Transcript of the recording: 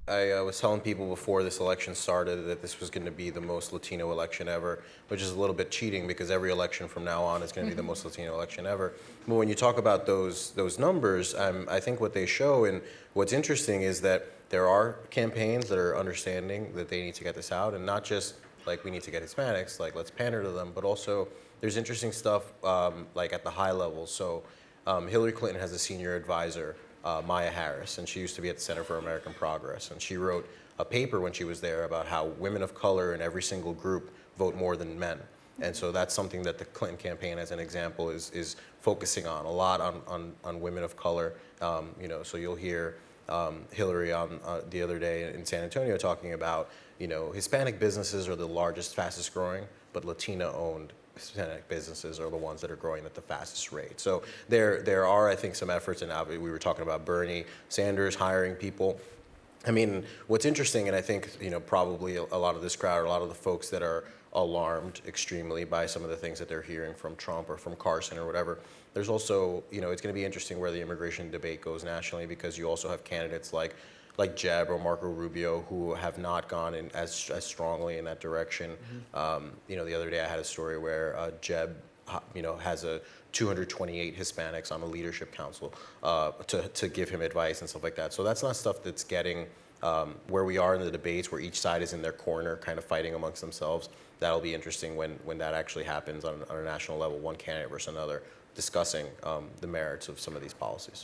I was telling people before this election started that this was going to be the most Latino election ever, which is a little bit cheating because every election from now on is going to be the most Latino election ever. But when you talk about those numbers, I think what they show and what's interesting is that there are campaigns that are understanding that they need to get this out, and not just like we need to get Hispanics, like let's pander to them, but also there's interesting stuff like at the high level. So Hillary Clinton has a senior advisor, Maya Harris, and she used to be at the Center for American Progress, and she wrote a paper when she was there about how women of color in every single group vote more than men. And so that's something that the Clinton campaign, as an example, is focusing on a lot on women of color. So you'll hear Hillary on the other day in San Antonio talking about, Hispanic businesses are the largest, fastest growing, but Latino-owned Hispanic businesses are the ones that are growing at the fastest rate. So there are, I think, some efforts, and we were talking about Bernie Sanders hiring people. I mean, what's interesting, and I think, probably a lot of this crowd, or a lot of the folks that are alarmed extremely by some of the things that they're hearing from Trump or from Carson or whatever, there's also, it's going to be interesting where the immigration debate goes nationally, because you also have candidates like Jeb or Marco Rubio who have not gone in as strongly in that direction. The other day I had a story where Jeb, has 228 Hispanics on the leadership council to give him advice and stuff like that. So that's not stuff that's getting where we are in the debates, where each side is in their corner kind of fighting amongst themselves. That'll be interesting when that actually happens on a national level, one candidate versus another, discussing the merits of some of these policies.